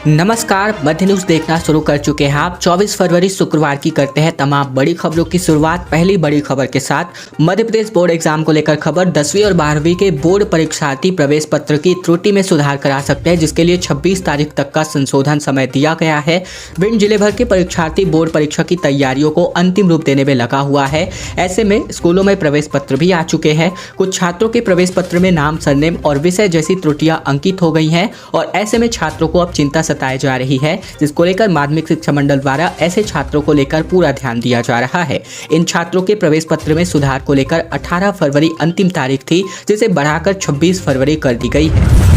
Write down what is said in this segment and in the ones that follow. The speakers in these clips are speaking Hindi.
नमस्कार, मध्य न्यूज देखना शुरू कर चुके हैं आप। 24 फरवरी शुक्रवार की करते हैं तमाम बड़ी खबरों की शुरुआत। पहली बड़ी खबर के साथ मध्य प्रदेश बोर्ड एग्जाम को लेकर खबर। 10वीं और 12वीं के बोर्ड परीक्षार्थी प्रवेश पत्र की त्रुटि में सुधार करा सकते हैं, जिसके लिए 26 तारीख तक का संशोधन समय दिया गया है। भिंड जिले भर के परीक्षार्थी बोर्ड परीक्षा की तैयारियों को अंतिम रूप देने में लगा हुआ है। ऐसे में स्कूलों में प्रवेश पत्र भी आ चुके हैं। कुछ छात्रों के प्रवेश पत्र में नाम, सरनेम और विषय जैसी त्रुटियां अंकित हो गई हैं और ऐसे में छात्रों को अब चिंता सताई जा रही है, जिसको लेकर माध्यमिक शिक्षा मंडल द्वारा ऐसे छात्रों को लेकर पूरा ध्यान दिया जा रहा है। इन छात्रों के प्रवेश पत्र में सुधार को लेकर 18 फरवरी अंतिम तारीख थी, जिसे बढ़ाकर 26 फरवरी कर दी गई है।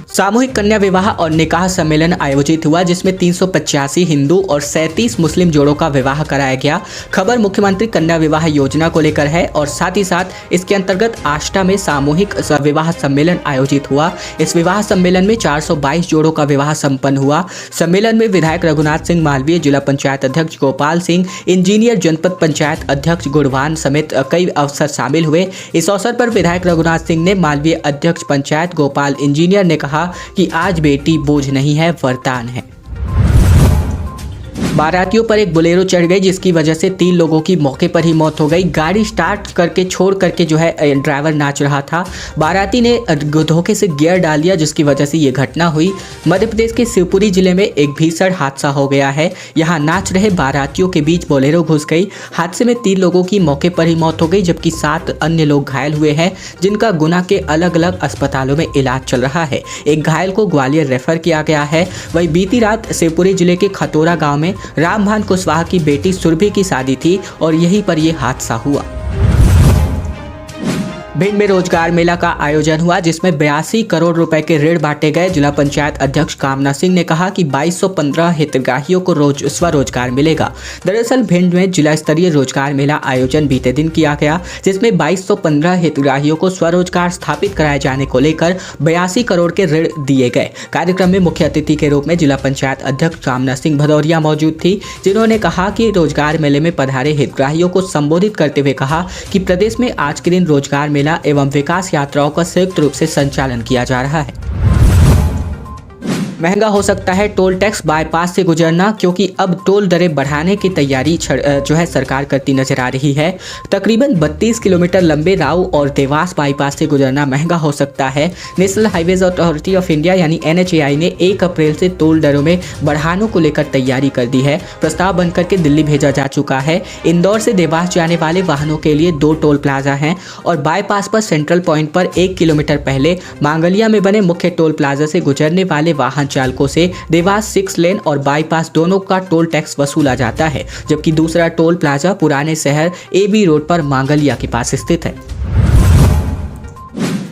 सामूहिक कन्या विवाह और निकाह सम्मेलन आयोजित हुआ, जिसमें 385 हिंदू और 37 मुस्लिम जोड़ों का विवाह कराया गया। खबर मुख्यमंत्री कन्या विवाह योजना को लेकर है और साथ ही साथ इसके अंतर्गत आष्टा में सामूहिक विवाह सम्मेलन आयोजित हुआ। इस विवाह सम्मेलन में 422 जोड़ों का विवाह संपन्न हुआ। सम्मेलन में विधायक रघुनाथ सिंह मालवीय, जिला पंचायत अध्यक्ष गोपाल सिंह, इंजीनियर जनपद पंचायत अध्यक्ष गुणवान समेत कई अफसर शामिल हुए। इस अवसर पर विधायक रघुनाथ सिंह ने मालवीय अध्यक्ष पंचायत गोपाल इंजीनियर ने कहा कि आज बेटी बोझ नहीं है, वरदान है। बारातियों पर एक बोलेरो चढ़ गई, जिसकी वजह से 3 लोगों की मौके पर ही मौत हो गई। गाड़ी स्टार्ट करके छोड़ करके ड्राइवर नाच रहा था। बाराती ने धोखे से गियर डाल दिया, जिसकी वजह से ये घटना हुई। मध्य प्रदेश के शिवपुरी जिले में एक भीषण हादसा हो गया है। यहाँ नाच रहे बारातियों के बीच बोलेरो घुस गई। हादसे में 3 लोगों की मौके पर ही मौत हो गई, जबकि 7 अन्य लोग घायल हुए हैं, जिनका गुना के अलग अलग अस्पतालों में इलाज चल रहा है। एक घायल को ग्वालियर रेफर किया गया है। वहीं बीती रात शिवपुरी जिले के खतौरा गाँव में रामभान कुशवाहा की बेटी सुरभि की शादी थी और यहीं पर यह हादसा हुआ। भिंड में रोजगार मेला का आयोजन हुआ, जिसमें 82 करोड़ रुपए के ऋण बांटे गए। जिला पंचायत अध्यक्ष कामना सिंह ने कहा कि 2215 हितग्राहियों को स्वरोजगार मिलेगा। दरअसल भिंड में जिला स्तरीय रोजगार मेला आयोजन बीते दिन किया गया, जिसमें 2215 हितग्राहियों को स्वरोजगार स्थापित कराए जाने को लेकर 82 करोड़ के ऋण दिए गए। कार्यक्रम में मुख्य अतिथि के रूप में जिला पंचायत अध्यक्ष कामना सिंह भदौरिया मौजूद थी, जिन्होंने कहा कि रोजगार मेले में पधारे हितग्राहियों को संबोधित करते हुए कहा कि प्रदेश में आज के दिन रोजगार मेला एवं विकास यात्राओं का संयुक्त रूप से संचालन किया जा रहा है। महंगा हो सकता है टोल टैक्स, बाईपास से गुजरना, क्योंकि अब टोल दरें बढ़ाने की तैयारी सरकार करती नजर आ रही है। तकरीबन 32 किलोमीटर लंबे राऊ और देवास बाईपास से गुजरना महंगा हो सकता है। National highways authority of India यानी NHAI ने 1 अप्रैल से टोल दरों में बढ़ाने को लेकर तैयारी कर दी है। प्रस्ताव बनकर के दिल्ली भेजा जा चुका है। इंदौर से देवास जाने वाले वाहनों के लिए 2 टोल प्लाजा हैं और बाईपास पर सेंट्रल पॉइंट पर 1 किलोमीटर पहले मांगलिया में बने मुख्य टोल प्लाजा से गुजरने वाले वाहन चालकों से देवास 6 लेन और बाईपास दोनों का टोल टैक्स वसूला जाता है, जबकि दूसरा टोल प्लाजा पुराने शहर AB रोड पर मांगलिया के पास स्थित है।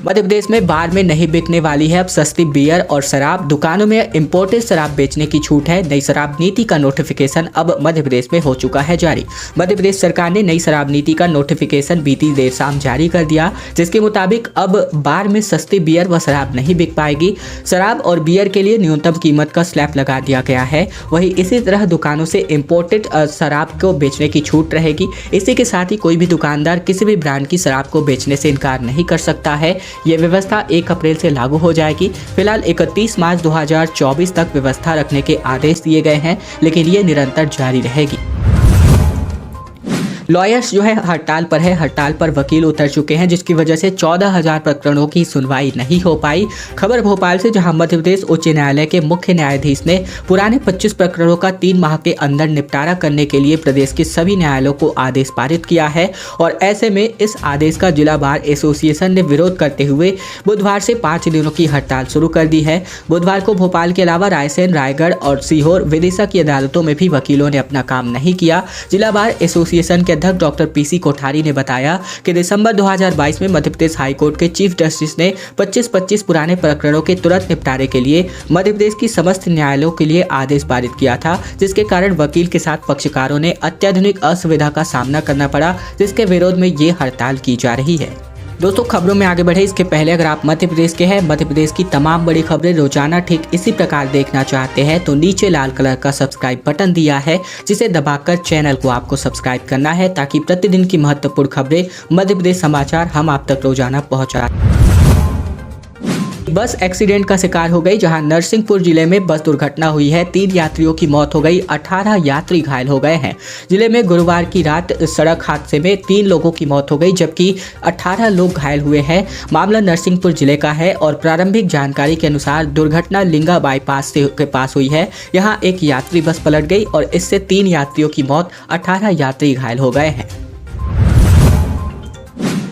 मध्य प्रदेश में बार में नहीं बिकने वाली है अब सस्ती बियर और शराब। दुकानों में इंपोर्टेड शराब बेचने की छूट है। नई शराब नीति का नोटिफिकेशन अब मध्य प्रदेश में हो चुका है जारी। मध्य प्रदेश सरकार ने नई शराब नीति का नोटिफिकेशन बीती देर शाम जारी कर दिया, जिसके मुताबिक अब बार में सस्ती बियर व शराब नहीं बिक पाएगी। शराब और बियर के लिए न्यूनतम कीमत का स्लैब लगा दिया गया है। वहीं इसी तरह दुकानों से इंपोर्टेड शराब को बेचने की छूट रहेगी। इसी के साथ ही कोई भी दुकानदार किसी भी ब्रांड की शराब को बेचने से इनकार नहीं कर सकता है। यह व्यवस्था 1 अप्रैल से लागू हो जाएगी। फिलहाल 31 मार्च 2024 तक व्यवस्था रखने के आदेश दिए गए हैं, लेकिन ये निरंतर जारी रहेगी। लॉयर्स हड़ताल पर है। हड़ताल पर वकील उतर चुके हैं, जिसकी वजह से 14,000 प्रकरणों की सुनवाई नहीं हो पाई। खबर भोपाल से, जहां मध्य प्रदेश उच्च न्यायालय के मुख्य न्यायाधीश ने पुराने 25 प्रकरणों का 3 माह के अंदर निपटारा करने के लिए प्रदेश के सभी न्यायालयों को आदेश पारित किया है और ऐसे में इस आदेश का जिला बार एसोसिएशन ने विरोध करते हुए बुधवार से 5 दिनों की हड़ताल शुरू कर दी है। बुधवार को भोपाल के अलावा रायसेन, रायगढ़ और सीहोर, विदिशा की अदालतों में भी वकीलों ने अपना काम नहीं किया। जिला बार एसोसिएशन के अध्यक्ष डॉक्टर PC कोठारी ने बताया कि दिसंबर 2022 में मध्य प्रदेश हाईकोर्ट के चीफ जस्टिस ने 25-25 पुराने प्रकरणों के तुरंत निपटारे के लिए मध्य प्रदेश की समस्त न्यायालयों के लिए आदेश पारित किया था, जिसके कारण वकील के साथ पक्षकारों ने अत्यधिक असुविधा का सामना करना पड़ा, जिसके विरोध में ये हड़ताल की जा रही है। दोस्तों, खबरों में आगे बढ़े इसके पहले अगर आप मध्य प्रदेश के हैं, मध्य प्रदेश की तमाम बड़ी खबरें रोजाना ठीक इसी प्रकार देखना चाहते हैं तो नीचे लाल कलर का सब्सक्राइब बटन दिया है, जिसे दबाकर चैनल को आपको सब्सक्राइब करना है, ताकि प्रतिदिन की महत्वपूर्ण खबरें मध्य प्रदेश समाचार हम आप तक रोजाना पहुंचा। बस एक्सीडेंट का शिकार हो गई, जहां नरसिंहपुर जिले में बस दुर्घटना हुई है। 3 यात्रियों की मौत हो गई, 18 यात्री घायल हो गए हैं। जिले में गुरुवार की रात सड़क हादसे में 3 लोगों की मौत हो गई, जबकि 18 लोग घायल हुए हैं। मामला नरसिंहपुर जिले का है और प्रारंभिक जानकारी के अनुसार दुर्घटना लिंगा बाईपास के पास हुई है। यहाँ एक यात्री बस पलट गई और इससे 3 यात्रियों की मौत, 18 यात्री घायल हो गए हैं।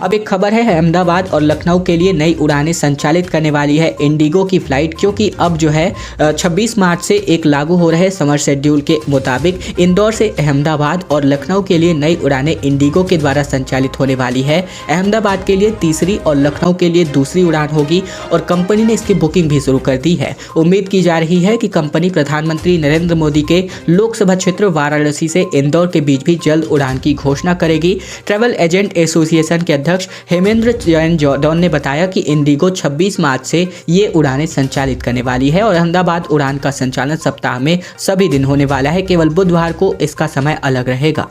अब एक खबर है, अहमदाबाद और लखनऊ के लिए नई उड़ानें संचालित करने वाली है इंडिगो की फ्लाइट, क्योंकि अब जो है 26 मार्च से एक लागू हो रहे समर शेड्यूल के मुताबिक इंदौर से अहमदाबाद और लखनऊ के लिए नई उड़ानें इंडिगो के द्वारा संचालित होने वाली है। अहमदाबाद के लिए तीसरी और लखनऊ के लिए दूसरी उड़ान होगी और कंपनी ने इसकी बुकिंग भी शुरू कर दी है। उम्मीद की जा रही है कि कंपनी प्रधानमंत्री नरेंद्र मोदी के लोकसभा क्षेत्र वाराणसी से इंदौर के बीच भी जल्द उड़ान की घोषणा करेगी। ट्रैवल एजेंट एसोसिएशन के अध्यक्ष हेमेंद्र जैन जॉर्डन ने बताया कि इंडिगो 26 मार्च से ये उड़ानें संचालित करने वाली है और अहमदाबाद उड़ान का संचालन सप्ताह में सभी दिन होने वाला है, केवल बुधवार को इसका समय अलग रहेगा।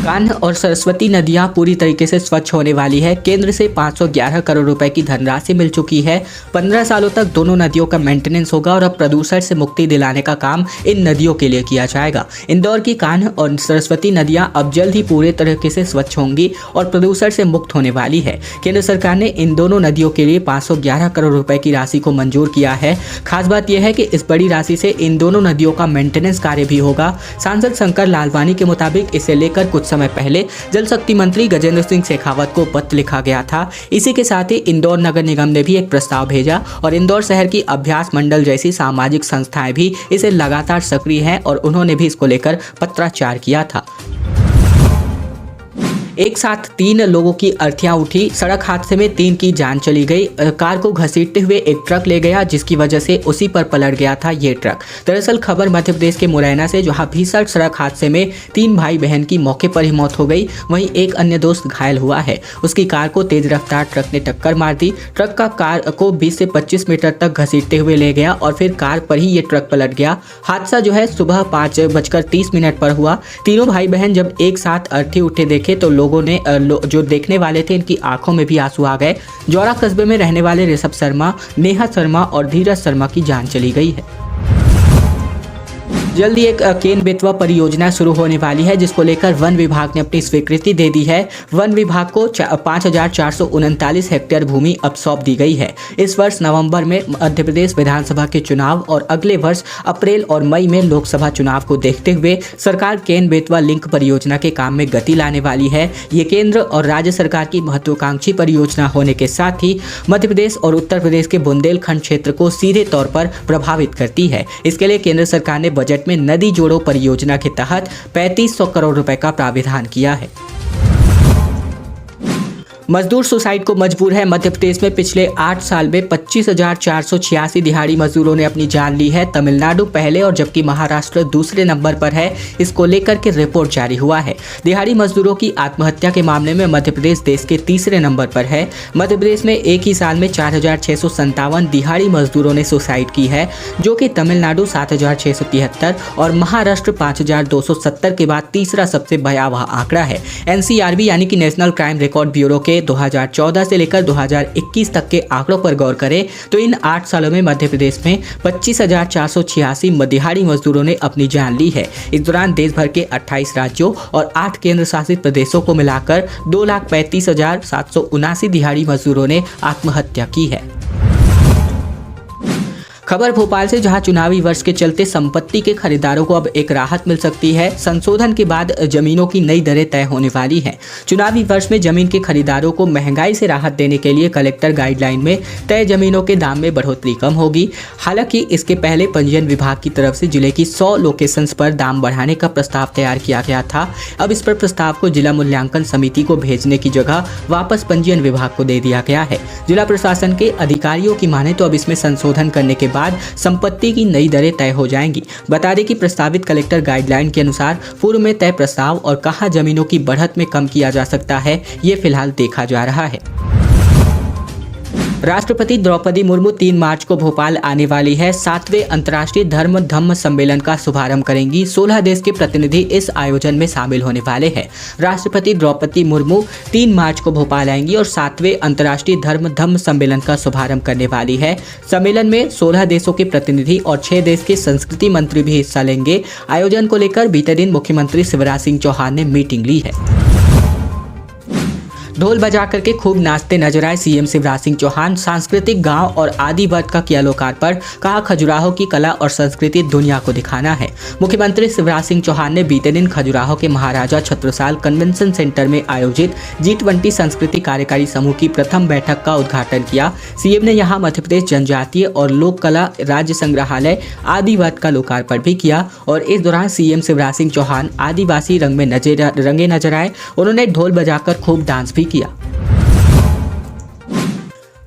कान्ह और सरस्वती नदियां पूरी तरीके से स्वच्छ होने वाली है। केंद्र से 511 करोड़ रुपए की धनराशि मिल चुकी है। 15 सालों तक दोनों नदियों का मेंटेनेंस होगा और अब प्रदूषण से मुक्ति दिलाने का काम इन नदियों के लिए किया जाएगा। इंदौर की कान्ह और सरस्वती नदियां अब जल्द ही पूरे तरीके से स्वच्छ होंगी और प्रदूषण से मुक्त होने वाली है। केंद्र सरकार ने इन दोनों नदियों के लिए 511 करोड़ रुपए की राशि को मंजूर किया है। खास बात यह है कि इस बड़ी राशि से इन दोनों नदियों का मेंटेनेंस कार्य भी होगा। सांसद शंकर लालवानी के मुताबिक इसे लेकर कुछ समय पहले जल शक्ति मंत्री गजेंद्र सिंह शेखावत को पत्र लिखा गया था। इसी के साथ ही इंदौर नगर निगम ने भी एक प्रस्ताव भेजा और इंदौर शहर की अभ्यास मंडल जैसी सामाजिक संस्थाएं भी इसे लगातार सक्रिय हैं और उन्होंने भी इसको लेकर पत्राचार किया था। एक साथ 3 लोगों की अर्थियां उठी। सड़क हादसे में 3 की जान चली गई। कार को घसीटते हुए एक ट्रक ले गया, जिसकी वजह से उसी पर पलट गया था ये ट्रक। दरअसल खबर मध्य प्रदेश के मुरैना से, जहां भीषण सड़क हादसे में 3 भाई बहन की मौके पर ही मौत हो गई। वहीं एक अन्य दोस्त घायल हुआ है। उसकी कार को तेज रफ्तार ट्रक ने टक्कर मार दी। ट्रक का कार को 20 से 25 मीटर तक घसीटते हुए ले गया और फिर कार पर ही ये ट्रक पलट गया। हादसा जो है सुबह 5:30 पर हुआ। तीनों भाई बहन जब एक साथ अर्थी उठे देखे तो लोगों ने जो देखने वाले थे, इनकी आंखों में भी आंसू आ गए। जौरा कस्बे में रहने वाले ऋषभ शर्मा, नेहा शर्मा और धीरज शर्मा की जान चली गई है। जल्दी एक केन बेतवा परियोजना शुरू होने वाली है, जिसको लेकर वन विभाग ने अपनी स्वीकृति दे दी है। वन विभाग को 5439 हेक्टेयर भूमि अब सौंप दी गई है। इस वर्ष नवंबर में मध्य प्रदेश विधानसभा के चुनाव और अगले वर्ष अप्रैल और मई में लोकसभा चुनाव को देखते हुए सरकार केन बेतवा लिंक परियोजना के काम में गति लाने वाली है। ये केंद्र और राज्य सरकार की महत्वाकांक्षी परियोजना होने के साथ ही मध्य प्रदेश और उत्तर प्रदेश के बुंदेलखंड क्षेत्र को सीधे तौर पर प्रभावित करती है। इसके लिए केंद्र सरकार ने बजट में नदी जोड़ो परियोजना के तहत 3500 करोड़ रुपए का प्रावधान किया है। मजदूर सुसाइड को मजबूर है। मध्य प्रदेश में पिछले 8 साल में 25,486 दिहाड़ी मजदूरों ने अपनी जान ली है। तमिलनाडु पहले और जबकि महाराष्ट्र दूसरे नंबर पर है। इसको लेकर के रिपोर्ट जारी हुआ है। दिहाड़ी मजदूरों की आत्महत्या के मामले में मध्य प्रदेश देश के तीसरे नंबर पर है। मध्य प्रदेश में एक ही साल में 4,657 दिहाड़ी मजदूरों ने सुसाइड की है, जो कि तमिलनाडु 7,673 और महाराष्ट्र 5,270 के बाद तीसरा सबसे भयावह आंकड़ा है। NCRB यानी कि नेशनल क्राइम रिकॉर्ड ब्यूरो के 2014 से लेकर 2021 तक के आंकड़ों पर गौर करें तो इन 8 सालों में मध्य प्रदेश में 25,486 दिहाड़ी मजदूरों ने अपनी जान ली है। इस दौरान देश भर के 28 राज्यों और 8 केंद्र शासित प्रदेशों को मिलाकर 2,35,779 दिहाड़ी मजदूरों ने आत्महत्या की है। खबर भोपाल से, जहां चुनावी वर्ष के चलते संपत्ति के खरीदारों को अब एक राहत मिल सकती है। संशोधन के बाद जमीनों की नई दरें तय होने वाली हैं। चुनावी वर्ष में जमीन के खरीदारों को महंगाई से राहत देने के लिए कलेक्टर गाइडलाइन में तय जमीनों के दाम में बढ़ोतरी कम होगी। हालांकि इसके पहले पंजीयन विभाग की तरफ से जिले की 100 लोकेशंस पर दाम बढ़ाने का प्रस्ताव तैयार किया गया था। अब इस पर प्रस्ताव को जिला मूल्यांकन समिति को भेजने की जगह वापस पंजीयन विभाग को दे दिया गया है। जिला प्रशासन के अधिकारियों की माने तो अब इसमें संशोधन करने के बाद संपत्ति की नई दरें तय हो जाएंगी। बता दें कि प्रस्तावित कलेक्टर गाइडलाइन के अनुसार पूर्व में तय प्रस्ताव और कहां जमीनों की बढ़त में कम किया जा सकता है, ये फिलहाल देखा जा रहा है। राष्ट्रपति द्रौपदी मुर्मू 3 मार्च को भोपाल आने वाली है। 7वें अंतर्राष्ट्रीय धर्म धम्म सम्मेलन का शुभारंभ करेंगी। 16 देश के प्रतिनिधि इस आयोजन में शामिल होने वाले हैं। राष्ट्रपति द्रौपदी मुर्मू 3 मार्च को भोपाल आएंगी और 7वें अंतर्राष्ट्रीय धर्म धम्म सम्मेलन का शुभारंभ करने वाली है। सम्मेलन में 16 देशों के प्रतिनिधि और 6 देश के संस्कृति मंत्री भी हिस्सा लेंगे। आयोजन को लेकर बीते दिन मुख्यमंत्री शिवराज सिंह चौहान ने मीटिंग ली है। ढोल बजा करके खूब नाचते नजर आए सीएम शिवराज सिंह चौहान। सांस्कृतिक गांव और आदि वर्ग का किया लोकार्पण। कहा खजुराहो की कला और संस्कृति दुनिया को दिखाना है। मुख्यमंत्री शिवराज सिंह चौहान ने बीते दिन खजुराहो के महाराजा छत्रसाल कन्वेंशन सेंटर में आयोजित G20 संस्कृति कार्यकारी समूह की प्रथम बैठक का उद्घाटन किया। सीएम ने यहां मध्य प्रदेश जनजातीय और लोक कला राज्य संग्रहालय आदि वर्ग का लोकार्पण भी किया और इस दौरान सीएम शिवराज सिंह चौहान आदिवासी रंग में रंगे नजर आए। उन्होंने ढोल बजाकर खूब डांस भी किया।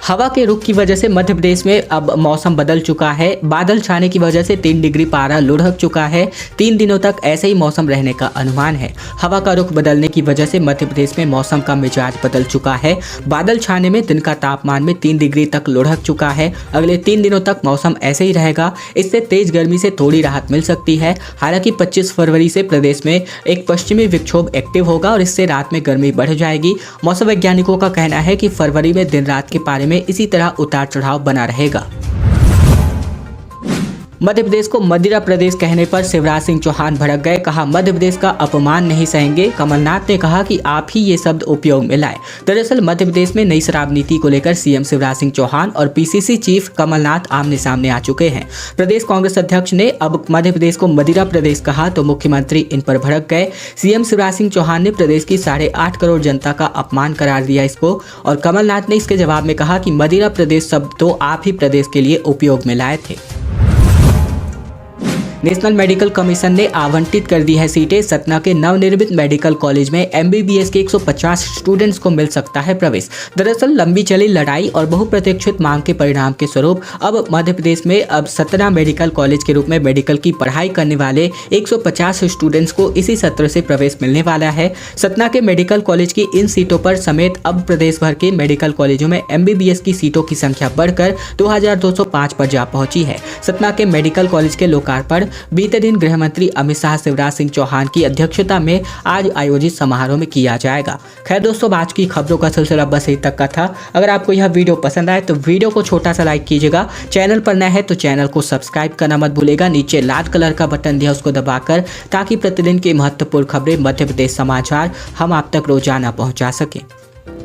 हवा के रुख की वजह से मध्य प्रदेश में अब मौसम बदल चुका है। बादल छाने की वजह से 3 डिग्री पारा लुढ़क चुका है। 3 दिनों तक ऐसे ही मौसम रहने का अनुमान है। हवा का रुख बदलने की वजह से मध्य प्रदेश में मौसम का मिजाज बदल चुका है। बादल छाने में दिन का तापमान में 3 डिग्री तक लुढ़क चुका है। अगले 3 दिनों तक मौसम ऐसे ही रहेगा। इससे तेज गर्मी से थोड़ी राहत मिल सकती है। हालांकि 25 फरवरी से प्रदेश में एक पश्चिमी विक्षोभ एक्टिव होगा और इससे रात में गर्मी बढ़ जाएगी। मौसम वैज्ञानिकों का कहना है कि फरवरी में दिन रात के पारे में इसी तरह उतार चढ़ाव बना रहेगा। मध्य प्रदेश को मदिरा प्रदेश कहने पर शिवराज सिंह चौहान भड़क गए। कहा मध्य प्रदेश का अपमान नहीं सहेंगे। कमलनाथ ने कहा कि आप ही ये शब्द उपयोग में लाए। दरअसल मध्य प्रदेश में नई शराब नीति को लेकर सीएम शिवराज सिंह चौहान और पीसीसी चीफ कमलनाथ आमने सामने आ चुके हैं। प्रदेश कांग्रेस अध्यक्ष ने अब मध्य प्रदेश को मदिरा प्रदेश कहा तो मुख्यमंत्री इन पर भड़क गए। सीएम शिवराज सिंह चौहान ने प्रदेश की 8.5 करोड़ जनता का अपमान करार दिया इसको और कमलनाथ ने इसके जवाब में कहा कि मदिरा प्रदेश शब्द तो आप ही प्रदेश के लिए उपयोग में लाए थे। नेशनल मेडिकल कमीशन ने आवंटित कर दी है सीटें। सतना के नवनिर्मित मेडिकल कॉलेज में MBBS के 150 स्टूडेंट्स को मिल सकता है प्रवेश। दरअसल लंबी चली लड़ाई और बहुप्रतीक्षित मांग के परिणाम के स्वरूप अब मध्य प्रदेश में अब सतना मेडिकल कॉलेज के रूप में मेडिकल की पढ़ाई करने वाले 150 स्टूडेंट्स को इसी सत्र से प्रवेश मिलने वाला है। सतना के मेडिकल कॉलेज की इन सीटों पर समेत अब प्रदेश भर के मेडिकल कॉलेजों में MBBS की सीटों की संख्या बढ़कर 2205 पर जा पहुंची है। सतना के मेडिकल कॉलेज के लोकार्पण बीते दिन गृह मंत्री अमित शाह शिवराज सिंह चौहान की अध्यक्षता में आज आयोजित समारोह में किया जाएगा। खैर दोस्तों, आज की खबरों का सिलसिला बस यहीं तक का था। अगर आपको यह वीडियो पसंद आए तो वीडियो को छोटा सा लाइक कीजिएगा। चैनल पर नया है तो चैनल को सब्सक्राइब करना मत भूलेगा। नीचे लाल कलर का बटन दिया उसको दबाकर, ताकि प्रतिदिन की महत्वपूर्ण खबरें मध्य प्रदेश समाचार हम आप तक रोजाना पहुंचा सकें।